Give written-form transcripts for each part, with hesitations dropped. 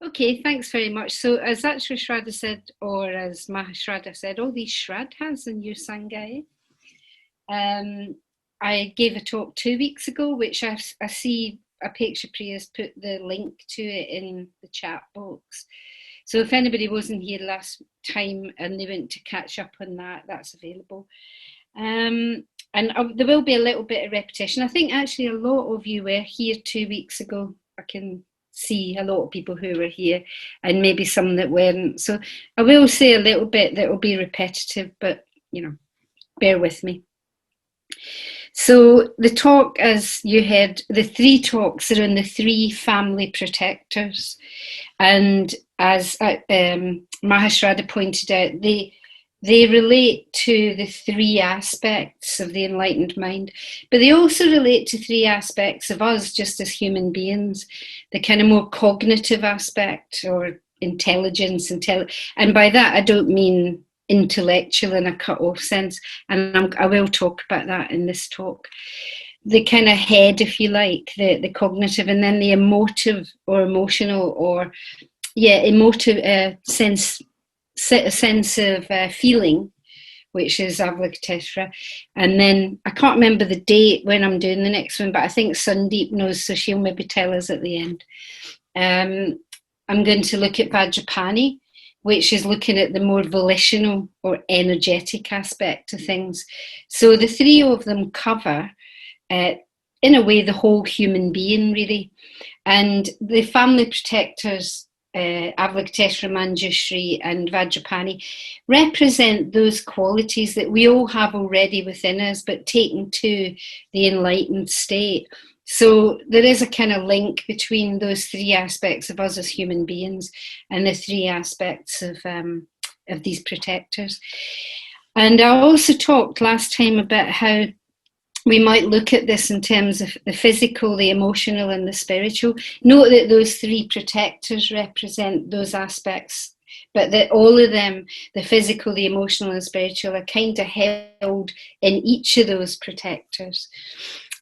Okay, thanks very much. So, as Achra Shraddha said, or as Mahashraddha said, all these Shraddhas in your Sangha. I gave a talk 2 weeks ago, which I see Apeksha Priya's put the link to it in the chat box. So if anybody wasn't here last time and they want to catch up on that, that's available. And there will be a little bit of repetition. I think actually a lot of you were here 2 weeks ago. I can see a lot of people who were here and maybe some that weren't. So I will say a little bit that will be repetitive, but bear with me. So the talk, as you heard, the 3 talks are on the 3 family protectors. And as Mahashraddha pointed out, they relate to the 3 aspects of the enlightened mind, but they also relate to 3 aspects of us just as human beings, the kind of more cognitive aspect or intelligence. And by that, I don't mean intellectual in a cut-off sense, and I will talk about that in this talk. The kind of head, if you like, the cognitive, and then the emotive or emotional or emotive sense of feeling, which is Avalokiteshvara. And then I can't remember the date when I'm doing the next one, but I think Sandeep knows, so she'll maybe tell us at the end. I'm going to look at Vajrapani, which is looking at the more volitional or energetic aspect of things. So the 3 of them cover, in a way, the whole human being, really. And the family protectors, Avalokiteshvara, Manjusri and Vajrapani, represent those qualities that we all have already within us, but taken to the enlightened state. So there is a kind of link between those 3 aspects of us as human beings and the 3 aspects of these protectors. And I also talked last time about how we might look at this in terms of the physical, the emotional and the spiritual. Note that those 3 protectors represent those aspects, but that all of them, the physical, the emotional and spiritual, are kind of held in each of those protectors.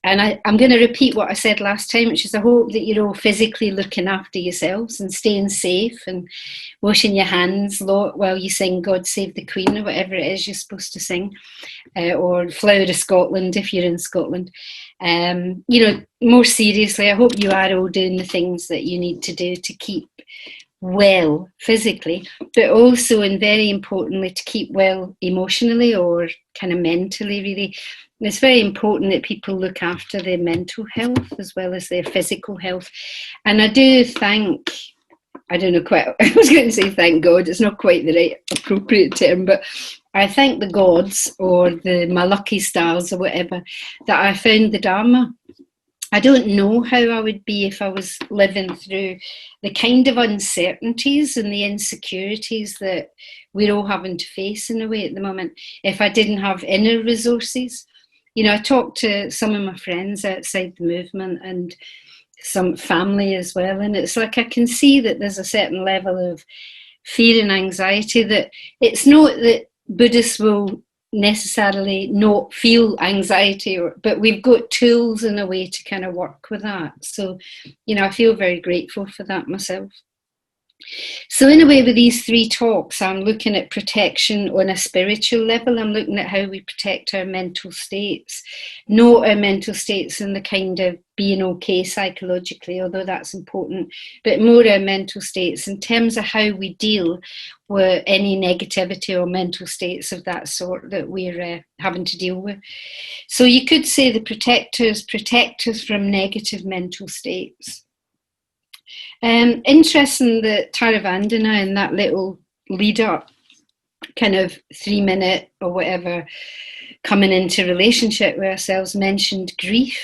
And I'm going to repeat what I said last time, which is I hope that you're all physically looking after yourselves and staying safe and washing your hands while you sing God Save the Queen or whatever it is you're supposed to sing, or Flower of Scotland if you're in Scotland. More seriously, I hope you are all doing the things that you need to do to keep well physically, but also, and very importantly, to keep well emotionally or kind of mentally, really. It's very important that people look after their mental health as well as their physical health. And I do thank, I don't know quite, I was going to say thank God, it's not quite the right appropriate term, but I thank the gods or my lucky stars or whatever that I found the Dharma. I don't know how I would be if I was living through the kind of uncertainties and the insecurities that we're all having to face in a way at the moment, if I didn't have inner resources. I talked to some of my friends outside the movement and some family as well, and it's like I can see that there's a certain level of fear and anxiety, that it's not that Buddhists will necessarily not feel anxiety, but we've got tools in a way to kind of work with that. So, I feel very grateful for that myself. So in a way, with these 3 talks, I'm looking at protection on a spiritual level. I'm looking at how we protect our mental states, not our mental states in the kind of being okay psychologically, although that's important, but more our mental states in terms of how we deal with any negativity or mental states of that sort that we're having to deal with. So you could say the protectors protect us from negative mental states. Interesting that Taravandana in that little lead up, kind of 3-minute or whatever, coming into relationship with ourselves, mentioned grief.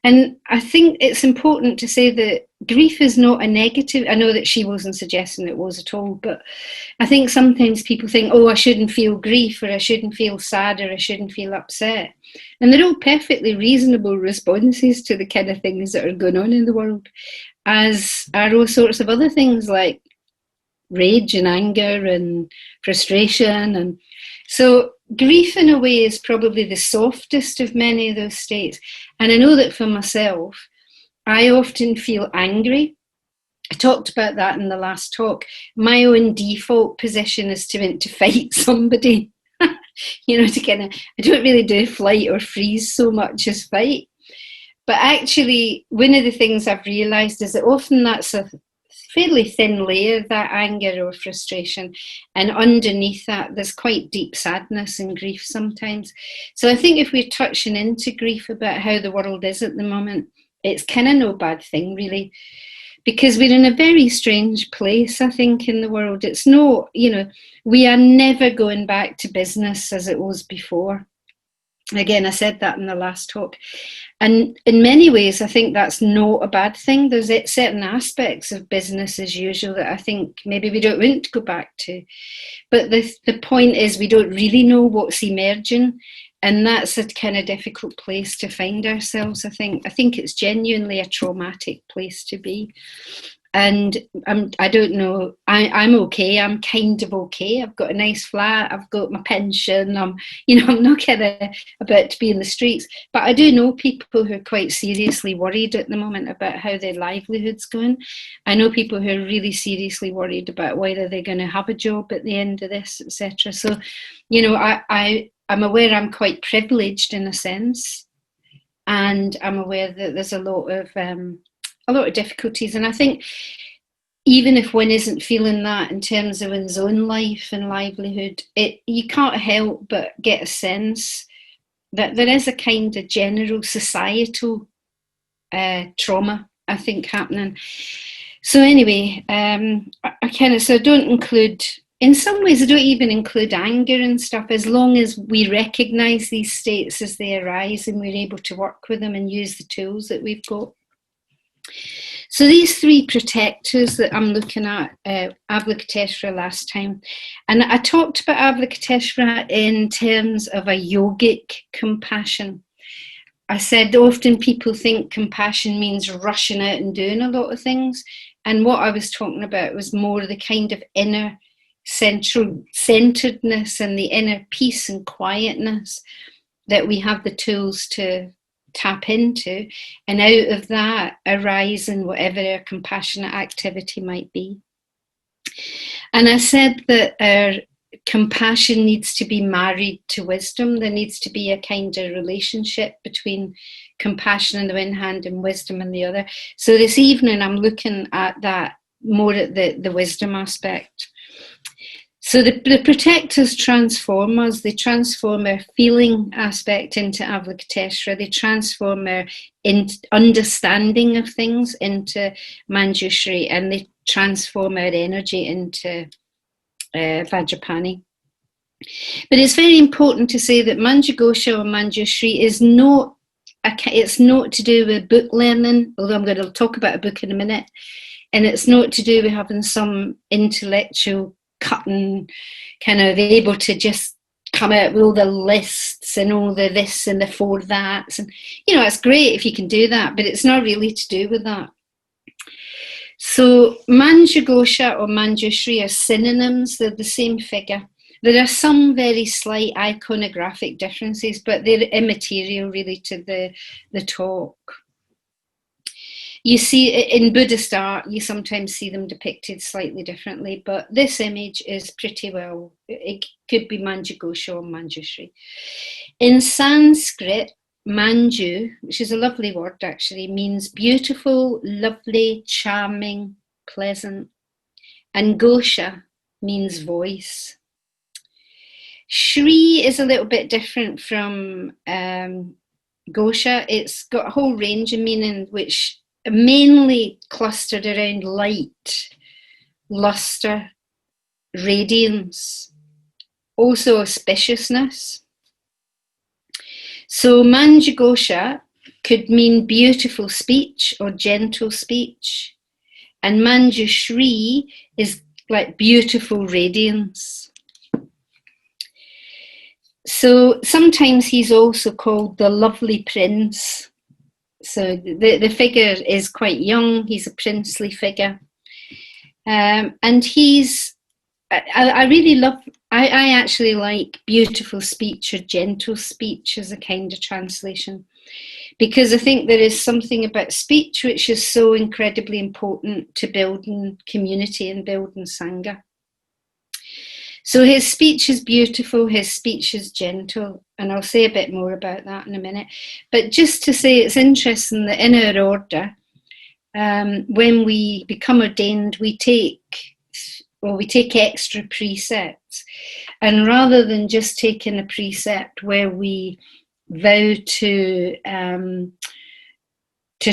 And I think it's important to say that grief is not a negative. I know that she wasn't suggesting it was at all, but I think sometimes people think, I shouldn't feel grief, or I shouldn't feel sad, or I shouldn't feel upset. And they're all perfectly reasonable responses to the kind of things that are going on in the world, as are all sorts of other things like rage and anger and frustration. And so grief in a way is probably the softest of many of those states. And I know that for myself, I often feel angry I talked about that in the last talk. My own default position is to want to fight somebody. To kind of, I don't really do flight or freeze so much as fight. But actually, one of the things I've realised is that often that's a fairly thin layer, that anger or frustration, and underneath that there's quite deep sadness and grief sometimes. So I think if we're touching into grief about how the world is at the moment, it's kind of no bad thing really, because we're in a very strange place, I think, in the world. It's no, we are never going back to business as it was before. Again, I said that in the last talk. And in many ways, I think that's not a bad thing. There's certain aspects of business as usual that I think maybe we don't want to go back to. But the point is, we don't really know what's emerging. And that's a kind of difficult place to find ourselves, I think. I think it's genuinely a traumatic place to be. And I don't know, I'm okay. I'm kind of okay. I've got a nice flat. I've got my pension. I'm not kind of about to be in the streets. But I do know people who are quite seriously worried at the moment about how their livelihood's going. I know people who are really seriously worried about whether they're going to have a job at the end of this, etc. So, I'm aware I'm quite privileged in a sense. And I'm aware that there's a lot of difficulties, and I think even if one isn't feeling that in terms of one's own life and livelihood, you can't help but get a sense that there is a kind of general societal trauma, I think, happening. So anyway, I don't include, in some ways I don't even include anger and stuff, as long as we recognise these states as they arise and we're able to work with them and use the tools that we've got. So these three protectors that I'm looking at, Avalokiteshvara last time, and I talked about Avalokiteshvara in terms of a yogic compassion. I said often people think compassion means rushing out and doing a lot of things, and what I was talking about was more the kind of inner centeredness and the inner peace and quietness that we have the tools to tap into, and out of that arise in whatever our compassionate activity might be. And I said that our compassion needs to be married to wisdom. There needs to be a kind of relationship between compassion on the one hand and wisdom on the other. So this evening I'm looking at that more at the wisdom aspect. So the protectors transform us. They transform our feeling aspect into Avalokiteshvara. They transform our understanding of things into Manjusri, and they transform our energy into Vajrapani. But it's very important to say that Manjughosha or Manjusri is not, it's not to do with book learning, although I'm going to talk about a book in a minute, and it's not to do with having some intellectual cutting, kind of able to just come out with all the lists and all the this and the four that's, and it's great if you can do that, but it's not really to do with that. So Manjughosha or Manjusri are synonyms. They're the same figure. There are some very slight iconographic differences, but they're immaterial really to the talk. You see, in Buddhist art, you sometimes see them depicted slightly differently, but this image is pretty well, it could be Manjughosha or Manjusri. In Sanskrit, Manju, which is a lovely word actually, means beautiful, lovely, charming, pleasant. And Ghosha means voice. Shri is a little bit different from Ghosha. It's got a whole range of meaning, which mainly clustered around light, luster, radiance, also auspiciousness. So Manjughosha could mean beautiful speech or gentle speech, and Manjushri is like beautiful radiance. So sometimes he's also called the lovely prince. So the figure is quite young, he's a princely figure. And he's, I really love, I actually like beautiful speech or gentle speech as a kind of translation. Because I think there is something about speech which is so incredibly important to building community and building Sangha. So his speech is beautiful, his speech is gentle, and I'll say a bit more about that in a minute. But just to say, it's interesting that in our order, when we become ordained, we take extra precepts. And rather than just taking a precept where we vow to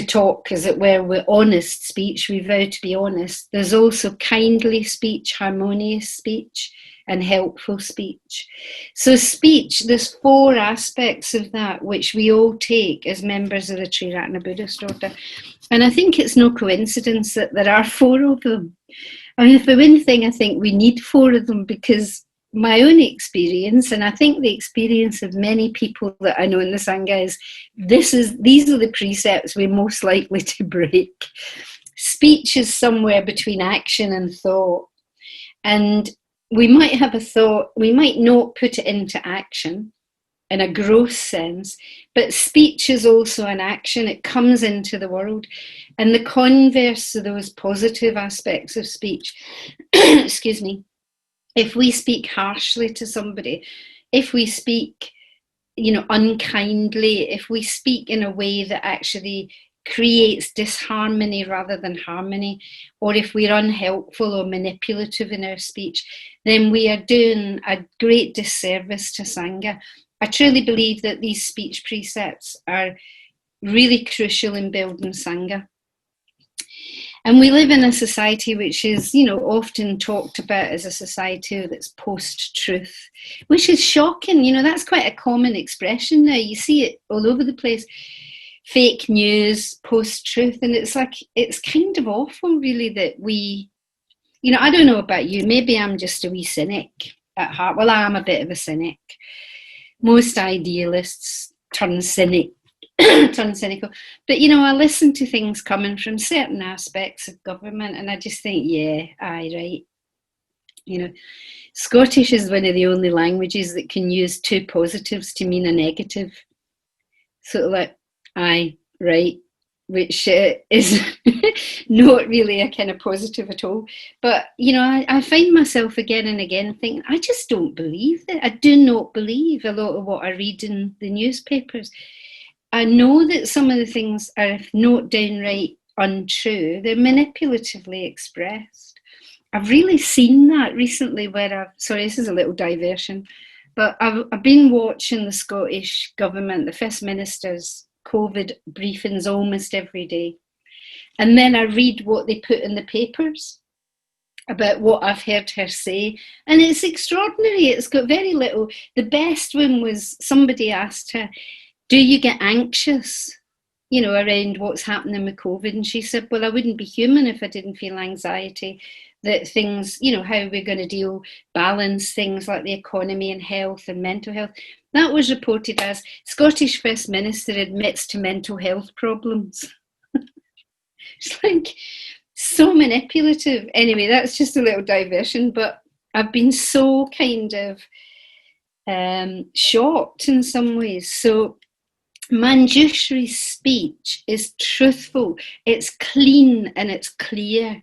talk, as it were, with honest speech, we vow to be honest, there's also kindly speech, harmonious speech, and helpful speech. So speech, there's 4 aspects of that which we all take as members of the Triratna Buddhist order. And I think it's no coincidence that there are 4 of them. I mean, for one thing, I think we need 4 of them, because my own experience, and I think the experience of many people that I know in the Sangha, is these are the precepts we're most likely to break. Speech is somewhere between action and thought. And we might have a thought, we might not put it into action in a gross sense, but speech is also an action. It comes into the world. And the converse of those positive aspects of speech, excuse me, if we speak harshly to somebody, if we speak, unkindly, if we speak in a way that actually creates disharmony rather than harmony, or if we're unhelpful or manipulative in our speech, then we are doing a great disservice to Sangha. I truly believe that these speech precepts are really crucial in building Sangha. And we live in a society which is, often talked about as a society that's post-truth, which is shocking. That's quite a common expression now. You see it all over the place. Fake news, post-truth. And it's kind of awful, really, that we, I don't know about you. Maybe I'm just a wee cynic at heart. Well, I am a bit of a cynic. Most idealists turn cynical. But, I listen to things coming from certain aspects of government, and I just think, yeah, aye, right. Scottish is one of the only languages that can use 2 positives to mean a negative. Sort of like, aye, right, which is not really a kind of positive at all. But, I find myself again and again thinking, I just don't believe that. I do not believe a lot of what I read in the newspapers. I know that some of the things are, if not downright untrue, they're manipulatively expressed. I've really seen that recently sorry, this is a little diversion, but I've been watching the Scottish government, the First Minister's COVID briefings almost every day. And then I read what they put in the papers about what I've heard her say. And it's extraordinary. It's got very little. The best one was somebody asked her, do you get anxious, around what's happening with COVID? And she said, well, I wouldn't be human if I didn't feel anxiety that things, how we're going to balance things like the economy and health and mental health. That was reported as Scottish First Minister admits to mental health problems. It's like so manipulative. Anyway, that's just a little diversion, but I've been so kind of shocked in some ways. So Manjusri's speech is truthful, it's clean and it's clear,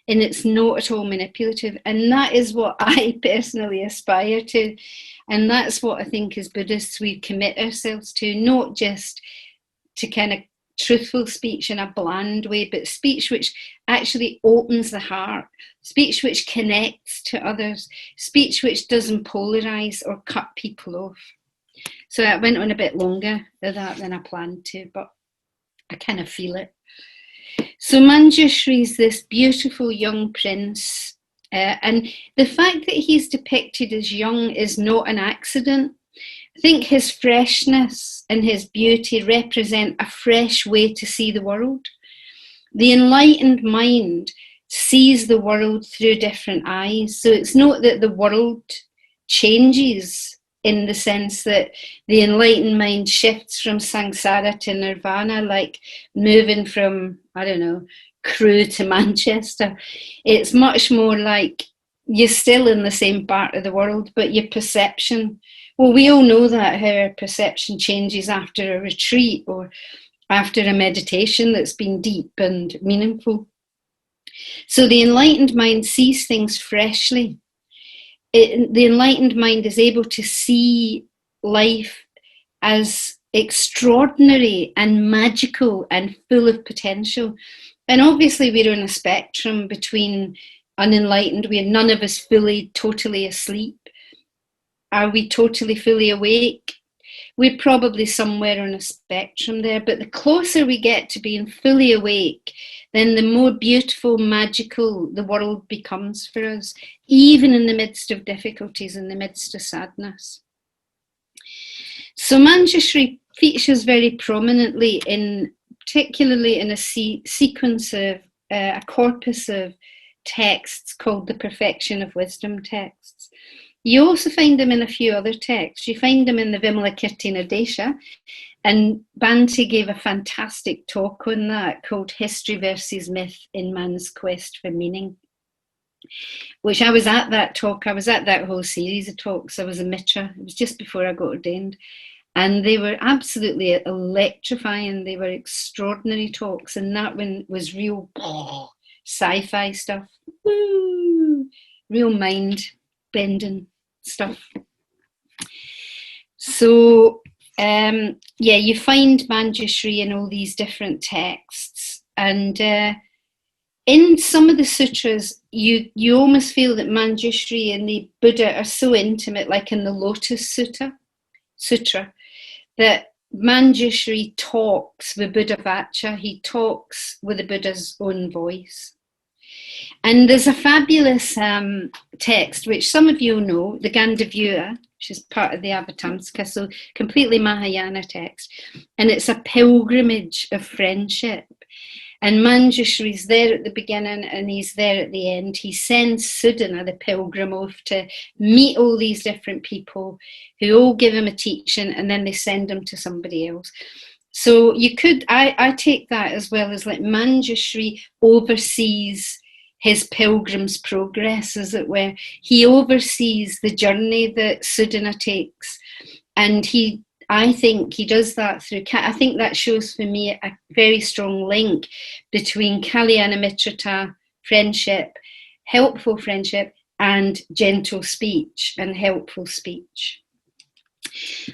and it's not at all manipulative. And that is what I personally aspire to. And that's what I think as Buddhists we commit ourselves to, not just to kind of truthful speech in a bland way, but speech which actually opens the heart, speech which connects to others, speech which doesn't polarize or cut people off. So I went on a bit longer than that than I planned to, but I kind of feel it. So Manjusri's this beautiful young prince, and the fact that he's depicted as young is not an accident. I think his freshness and his beauty represent a fresh way to see the world. The enlightened mind sees the world through different eyes. So it's not that the world changes in the sense that the enlightened mind shifts from samsara to nirvana, like moving from, Crewe to Manchester. It's much more like you're still in the same part of the world, but your perception Well, we all know that, how our perception changes after a retreat or after a meditation that's been deep and meaningful. So the enlightened mind sees things freshly. The enlightened mind is able to see life as extraordinary and magical and full of potential. And obviously we're on a spectrum between unenlightened, we're none of us fully, totally asleep. Are we totally, fully awake? We're probably somewhere on a spectrum there, but the closer we get to being fully awake, then the more beautiful, magical the world becomes for us, even in the midst of difficulties, in the midst of sadness. So Manjusri features very prominently particularly in a sequence of a corpus of texts called the Perfection of Wisdom texts. You also find them in a few other texts. You find them in the Vimalakirtina Desha, and Bhante gave a fantastic talk on that called History versus Myth in Man's Quest for Meaning, which I was at that talk. I was at that whole series of talks. I was a mitra. It was just before I got ordained. And they were absolutely electrifying. They were extraordinary talks. And that one was real sci-fi stuff. Woo! Real mind-bending stuff. So, you find Manjusri in all these different texts. And in some of the sutras, you almost feel that Manjusri and the Buddha are so intimate, like in the Lotus Sutra, that Manjusri talks with Buddha Vacha. He talks with the Buddha's own voice. And there's a fabulous text, which some of you know, the Gandavyuha, which is part of the Avatamsaka, so completely Mahayana text. And it's a pilgrimage of friendship. And Manjushri's there at the beginning and he's there at the end. He sends Sudana, the pilgrim, off to meet all these different people who all give him a teaching, and then they send him to somebody else. So you could, I take that as well as like Manjushri oversees his pilgrim's progress, as it were. He oversees the journey that Sudana takes, and I think he does that through, I think that shows for me a very strong link between Kalyana Mitrata, friendship, helpful friendship, and gentle speech and helpful speech.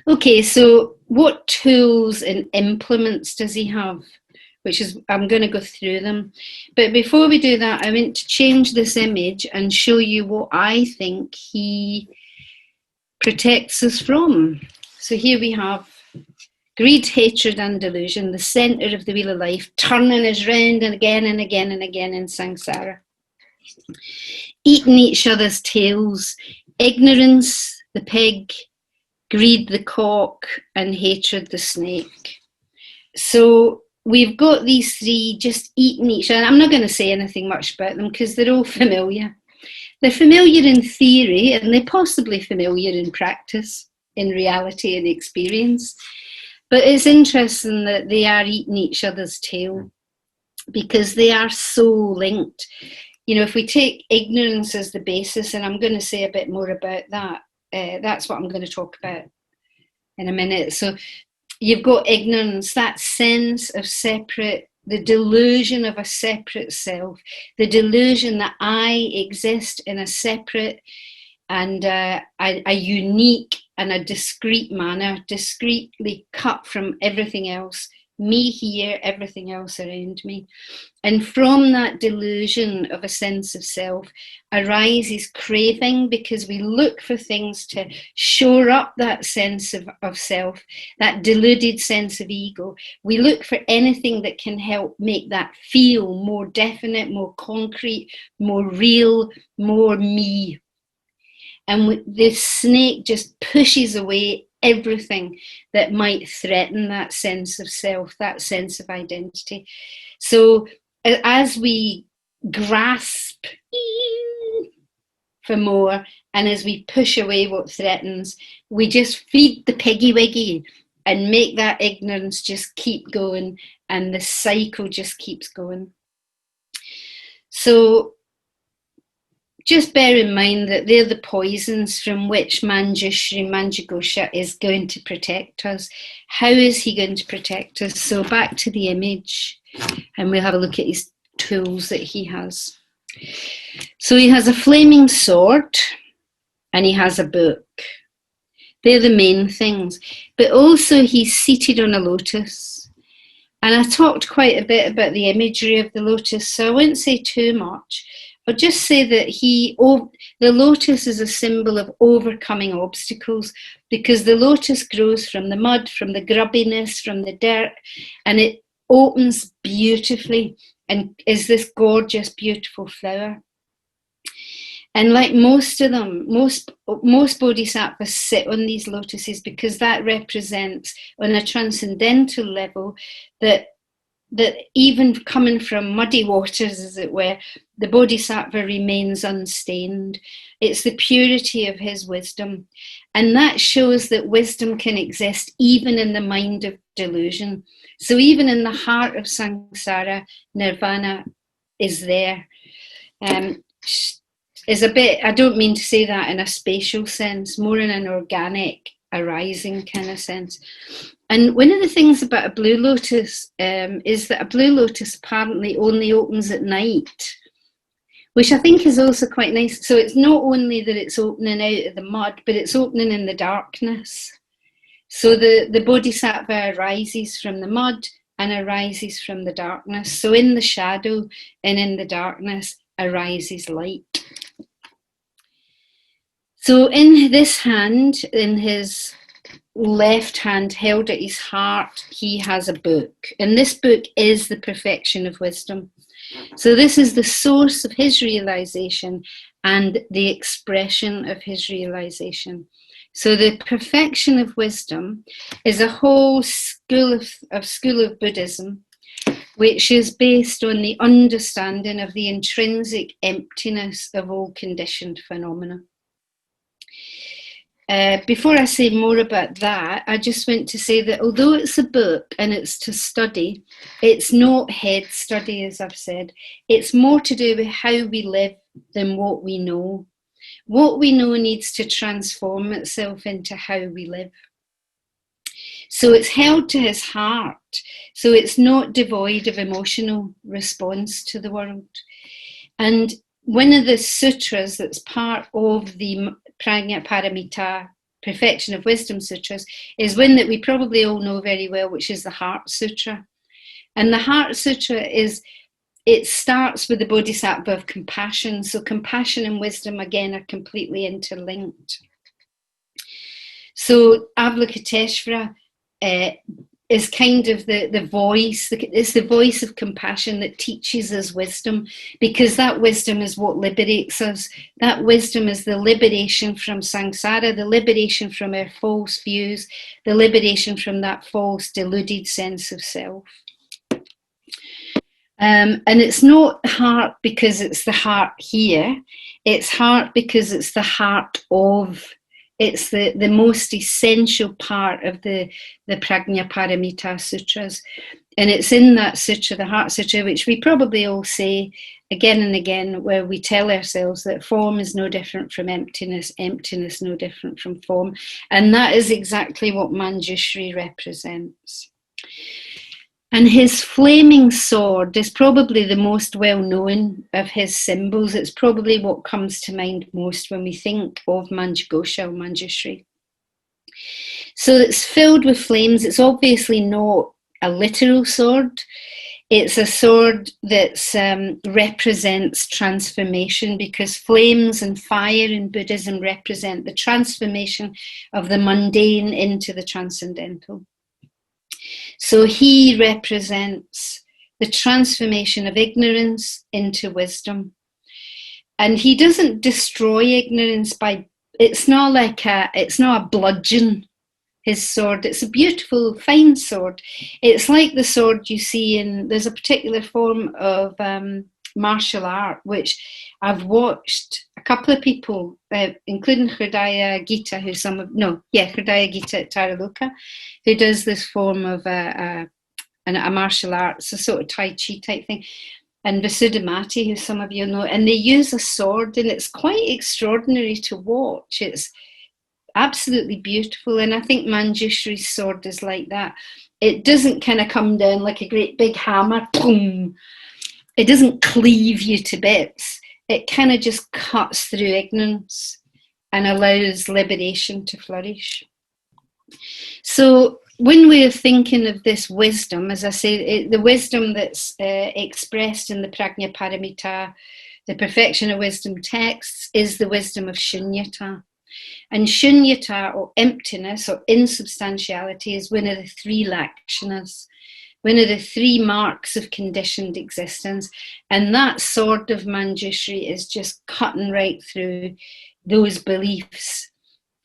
Okay, so what tools and implements does he have? Which is, I'm going to go through them. But before we do that, I want to change this image and show you what I think he protects us from. So here we have greed, hatred, and delusion, the centre of the wheel of life, turning us round and again and again and again in samsara. Eating each other's tails, ignorance, the pig, greed, the cock, and hatred, the snake. So we've got these three just eating each other. I'm not going to say anything much about them because they're all familiar. They're familiar in theory and they're possibly familiar in practice, in reality and experience. But it's interesting that they are eating each other's tail because they are so linked. You know, if we take ignorance as the basis, and I'm going to say a bit more about that, that's what I'm going to talk about in a minute. So you've got ignorance, that sense of separate, the delusion of a separate self, the delusion that I exist in a separate and a unique and a discrete manner, discreetly cut from everything else, me here, everything else around me. And from that delusion of a sense of self arises craving, because we look for things to shore up that sense of self, that deluded sense of ego. We look for anything that can help make that feel more definite, more concrete, more real, more me. And the snake just pushes away everything that might threaten that sense of self, that sense of identity. So as we grasp for more, and as we push away what threatens, we just feed the piggy wiggy and make that ignorance just keep going, and the cycle just keeps going. So just bear in mind that they're the poisons from which Manjusri, Manjugosha is going to protect us. How is he going to protect us? So back to the image, and we'll have a look at his tools that he has. So he has a flaming sword, and he has a book. They're the main things. But also he's seated on a lotus. And I talked quite a bit about the imagery of the lotus, so I won't say too much. I'll just say that the lotus is a symbol of overcoming obstacles, because the lotus grows from the mud, from the grubbiness, from the dirt, and it opens beautifully and is this gorgeous, beautiful flower. And like most of them, most bodhisattvas sit on these lotuses because that represents, on a transcendental level, that even coming from muddy waters, as it were, the bodhisattva remains unstained. It's the purity of his wisdom. And that shows that wisdom can exist even in the mind of delusion. So even in the heart of samsara, nirvana is there. Is a bit, I don't mean to say that in a spatial sense, more in an organic, arising kind of sense. And one of the things about a blue lotus is that a blue lotus apparently only opens at night, which I think is also quite nice. So it's not only that it's opening out of the mud, but it's opening in the darkness. So the bodhisattva arises from the mud and arises from the darkness. So in the shadow and in the darkness arises light. So in this hand, in his left hand held at his heart, he has a book. And this book is the perfection of wisdom. So this is the source of his realization and the expression of his realization. So the perfection of wisdom is a whole school of Buddhism, which is based on the understanding of the intrinsic emptiness of all conditioned phenomena. Before I say more about that, I just want to say that although it's a book and it's to study, it's not head study, as I've said. It's more to do with how we live than what we know. What we know needs to transform itself into how we live. So it's held to his heart. So it's not devoid of emotional response to the world. And one of the sutras that's part of the Prajna Paramita, Perfection of Wisdom Sutras, is one that we probably all know very well, which is the Heart Sutra. And the Heart Sutra it starts with the Bodhisattva of compassion. So compassion and wisdom, again, are completely interlinked. So Avalokiteshvara is kind of the voice, it's the voice of compassion that teaches us wisdom, because that wisdom is what liberates us. That wisdom is the liberation from samsara, the liberation from our false views, the liberation from that false deluded sense of self. And it's not heart because it's the heart here, it's heart because it's the heart of. It's the most essential part of the Prajna Paramita Sutras. And it's in that sutra, the Heart Sutra, which we probably all say again and again, where we tell ourselves that form is no different from emptiness, emptiness no different from form. And that is exactly what Manjusri represents. And his flaming sword is probably the most well-known of his symbols. It's probably what comes to mind most when we think of Manjugosha or Manjusri. So it's filled with flames. It's obviously not a literal sword. It's a sword that represents transformation, because flames and fire in Buddhism represent the transformation of the mundane into the transcendental. So he represents the transformation of ignorance into wisdom. And he doesn't destroy ignorance it's not a bludgeon, his sword. It's a beautiful, fine sword. It's like the sword you see there's a particular form of martial art, which I've watched a couple of people, including Hridaya Gita, Hridaya Gita at Taraloka, who does this form of a martial art. It's a sort of Tai Chi type thing. and Vasudamati, who some of you know, and they use a sword, and it's quite extraordinary to watch. It's absolutely beautiful, and I think Manjusri's sword is like that. It doesn't kind of come down like a great big hammer, boom. It doesn't cleave you to bits. It kind of just cuts through ignorance and allows liberation to flourish. So when we're thinking of this wisdom, as I say, the wisdom that's expressed in the Prajna Paramita, the Perfection of Wisdom texts, is the wisdom of shunyata. And shunyata, or emptiness, or insubstantiality, is one of the three lakshanas, one of the three marks of conditioned existence. And that sword of Manjusri is just cutting right through those beliefs.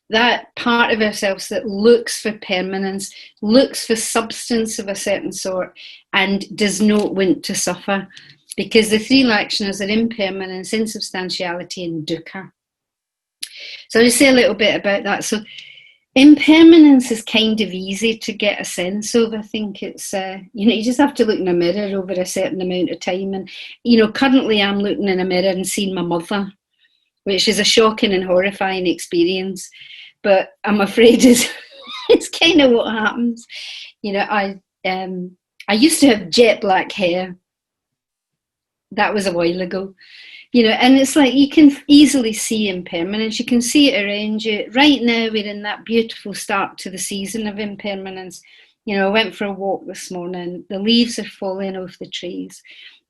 That part of ourselves that looks for permanence, looks for substance of a certain sort, and does not want to suffer. Because the three lakshanas are impermanence, insubstantiality, and dukkha. So I'll just say a little bit about that. So impermanence is kind of easy to get a sense of. I think it's, you just have to look in a mirror over a certain amount of time. And, currently I'm looking in a mirror and seeing my mother, which is a shocking and horrifying experience. But I'm afraid it's kind of what happens. I used to have jet black hair. That was a while ago. And it's like you can easily see impermanence. You can see it around you. Right now, we're in that beautiful start to the season of impermanence. I went for a walk this morning. The leaves are falling off the trees.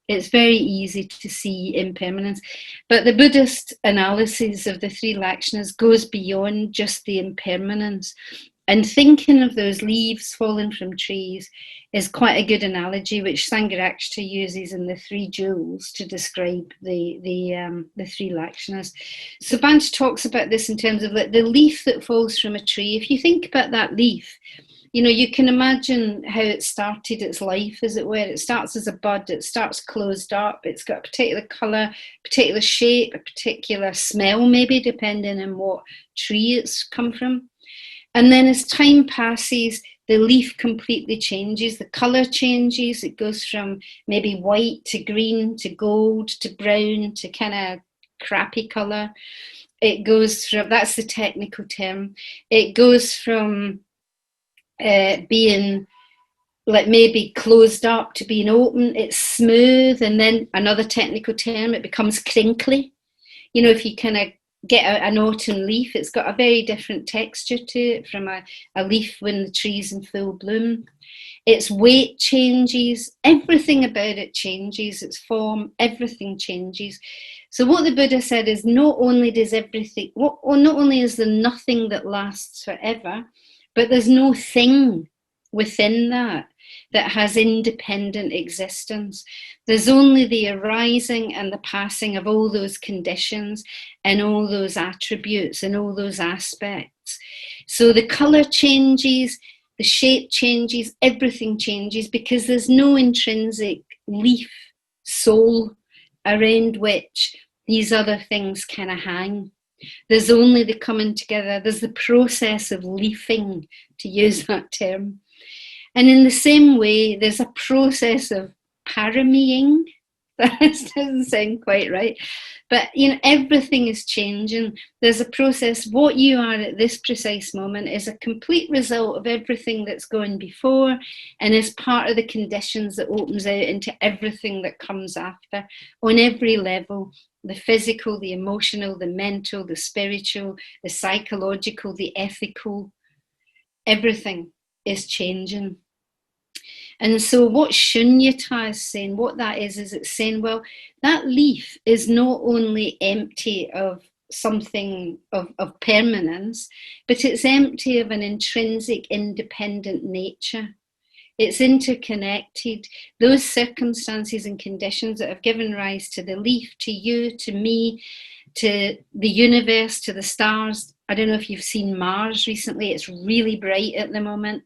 It's very easy to see impermanence. But the Buddhist analysis of the three lakshanas goes beyond just the impermanence. And thinking of those leaves falling from trees is quite a good analogy, which Sangha uses in the three jewels to describe the three lakshanas. So Bhante talks about this in terms of the leaf that falls from a tree. If you think about that leaf, you can imagine how it started its life, as it were. It starts as a bud, it starts closed up, it's got a particular colour, particular shape, a particular smell, maybe, depending on what tree it's come from. And then as time passes, the leaf completely changes, the colour changes, it goes from maybe white to green to gold to brown to kind of crappy colour. It goes from, that's the technical term, it goes from being like maybe closed up to being open, it's smooth, and then another technical term, it becomes crinkly. If you kind of get an autumn leaf, it's got a very different texture to it from a leaf when the tree's in full bloom. Its weight changes, everything about it changes, its form, everything changes. So what the Buddha said is not only is there nothing that lasts forever, but there's no thing within that has independent existence. There's only the arising and the passing of all those conditions and all those attributes and all those aspects. So the colour changes, the shape changes, everything changes, because there's no intrinsic leaf, soul, around which these other things kind of hang. There's only the coming together. There's the process of leafing, to use that term. And in the same way, there's a process of paramying. That doesn't sound quite right. But, everything is changing. There's a process. What you are at this precise moment is a complete result of everything that's going before, and is part of the conditions that opens out into everything that comes after on every level. The physical, the emotional, the mental, the spiritual, the psychological, the ethical, everything is changing. And so what shunyata is saying, what that is it's saying, well, that leaf is not only empty of something of permanence, but it's empty of an intrinsic independent nature. It's interconnected. Those circumstances and conditions that have given rise to the leaf, to you, to me, to the universe, to the stars. I don't know if you've seen Mars recently. It's really bright at the moment.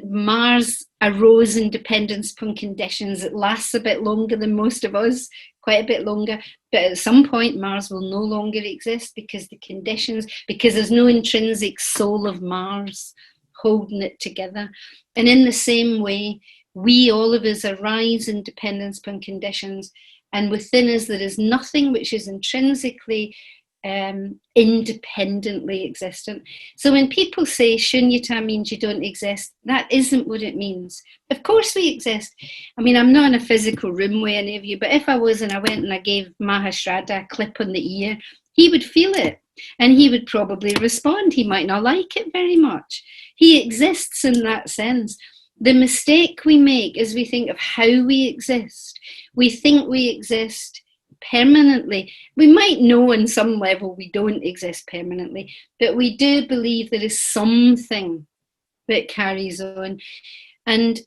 Mars arose in dependence upon conditions. It lasts a bit longer than most of us, quite a bit longer. But at some point, Mars will no longer exist because there's no intrinsic soul of Mars holding it together. And in the same way, We, all of us, arise in dependence upon conditions, and within us there is nothing which is intrinsically independently existent. So when people say shunyata means you don't exist, that isn't what it means. Of course we exist. I mean, I'm not in a physical room with any of you, but if I was and I went and I gave Mahashrada a clip on the ear, he would feel it and he would probably respond. He might not like it very much. He exists in that sense. The mistake we make is we think of how we exist. We think we exist permanently. We might know on some level we don't exist permanently, but we do believe there is something that carries on. And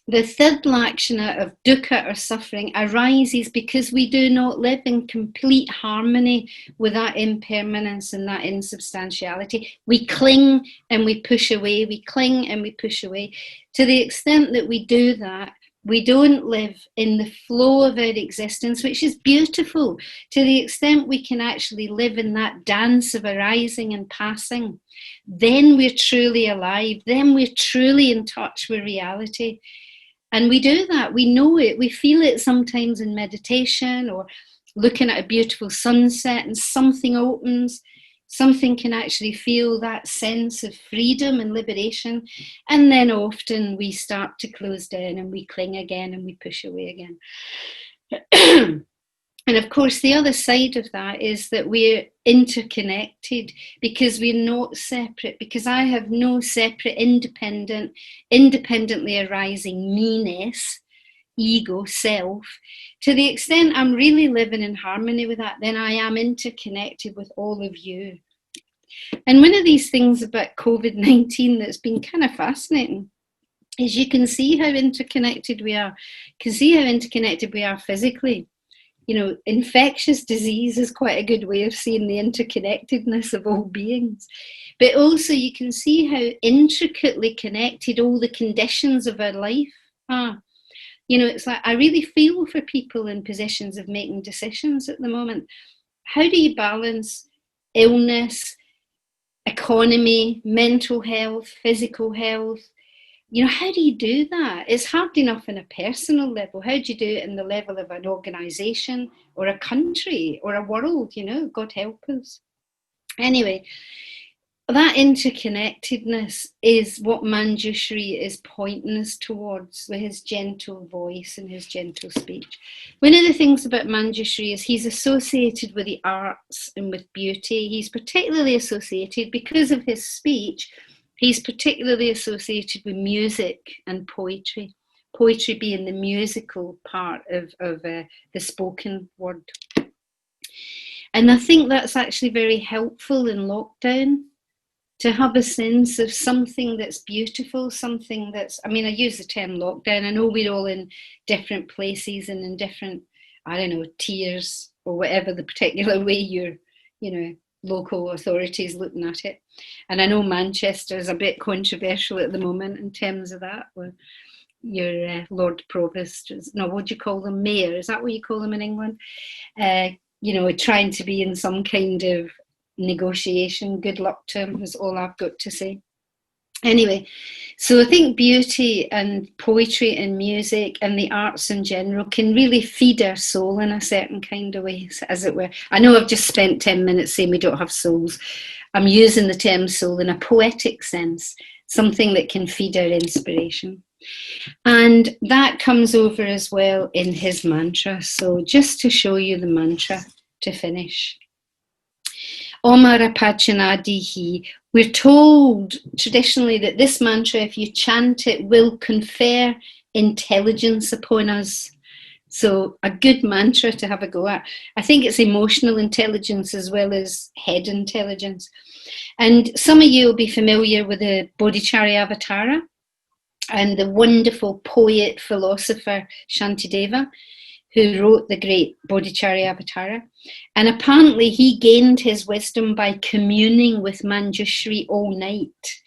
the third lakshana of dukkha or suffering arises because we do not live in complete harmony with that impermanence and that insubstantiality. We cling and we push away, we cling and we push away. To the extent that we do that, we don't live in the flow of our existence, which is beautiful. To the extent we can actually live in that dance of arising and passing, then we're truly alive, then we're truly in touch with reality. And we do that, we know it, we feel it sometimes in meditation or looking at a beautiful sunset and something opens, something can actually feel that sense of freedom and liberation. And then often we start to close down and we cling again and we push away again. And of course, the other side of that is that we're interconnected because we're not separate, because I have no separate, independently arising me-ness, ego, self. To the extent I'm really living in harmony with that, then I am interconnected with all of you. And one of these things about COVID-19 that's been kind of fascinating is you can see how interconnected we are. You can see how interconnected we are physically. You know, infectious disease is quite a good way of seeing the interconnectedness of all beings. But also you can see how intricately connected all the conditions of our life are. You know, it's like, I really feel for people in positions of making decisions at the moment. How do you balance illness, economy, mental health, physical health? You know, how do you do that? It's hard enough on a personal level. How do you do it in the level of an organisation or a country or a world? You know, God help us. Anyway, that interconnectedness is what Manjusri is pointing us towards with his gentle voice and his gentle speech. One of the things about Manjusri is he's associated with the arts and with beauty. He's particularly associated, because of his speech, he's particularly associated with music and poetry. Poetry being the musical part of the spoken word. And I think that's actually very helpful in lockdown, to have a sense of something that's beautiful, something that's, I mean, I use the term lockdown. I know we're all in different places and in different, I don't know, tiers or whatever the particular way your, you know, local authorities looking at it. And I know Manchester is a bit controversial at the moment in terms of that, where your Lord Provost, no, what do you call them, mayor, is that what you call them in England? You know, trying to be in some kind of negotiation. Good luck to him, is all I've got to say. Anyway, so I think beauty and poetry and music and the arts in general can really feed our soul in a certain kind of way, as it were. I know I've just spent 10 minutes saying we don't have souls. I'm using the term soul in a poetic sense, something that can feed our inspiration. And that comes over as well in his mantra. So just to show you the mantra to finish. Omarapachanadihi. We're told traditionally that this mantra, if you chant it, will confer intelligence upon us. So a good mantra to have a go at. I think it's emotional intelligence as well as head intelligence. And some of you will be familiar with the Bodhicharya Avatara and the wonderful poet, philosopher Shantideva, who wrote the great Bodhicharya Avatara. And apparently he gained his wisdom by communing with Manjusri all night,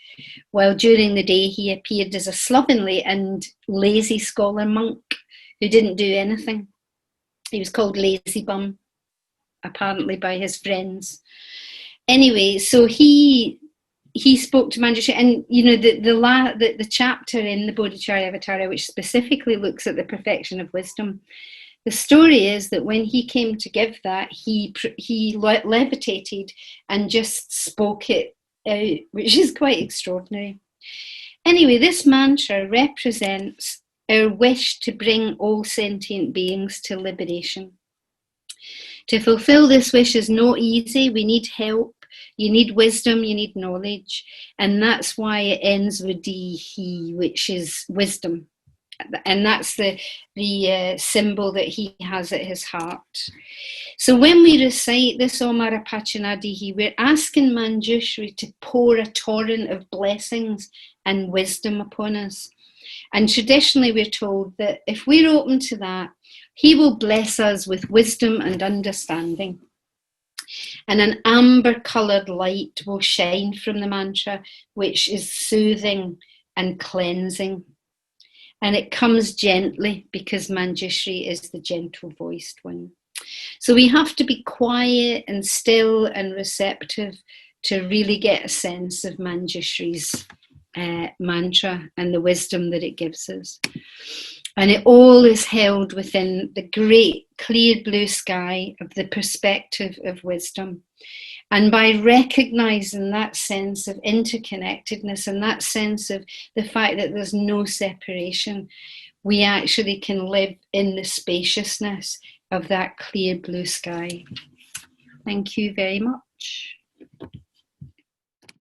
while during the day he appeared as a slovenly and lazy scholar monk who didn't do anything. He was called Lazy Bum, apparently by his friends. Anyway, so he he spoke to Manjusri, and the chapter in the Bodhicharya Avatara which specifically looks at the perfection of wisdom. The story is that when he came to give that, he levitated and just spoke it out, which is quite extraordinary. Anyway, this mantra represents our wish to bring all sentient beings to liberation. To fulfill this wish is not easy. We need help. You need wisdom, you need knowledge. And that's why it ends with D, he, which is wisdom. And that's the symbol that he has at his heart. So when we recite this Omara Pachanadihi, we're asking Manjusri to pour a torrent of blessings and wisdom upon us. And traditionally we're told that if we're open to that, he will bless us with wisdom and understanding. And an amber-coloured light will shine from the mantra, which is soothing and cleansing. And it comes gently because Manjusri is the gentle-voiced one. So we have to be quiet and still and receptive to really get a sense of Manjusri's mantra and the wisdom that it gives us. And it all is held within the great clear blue sky of the perspective of wisdom. And by recognizing that sense of interconnectedness and that sense of the fact that there's no separation, we actually can live in the spaciousness of that clear blue sky. Thank you very much.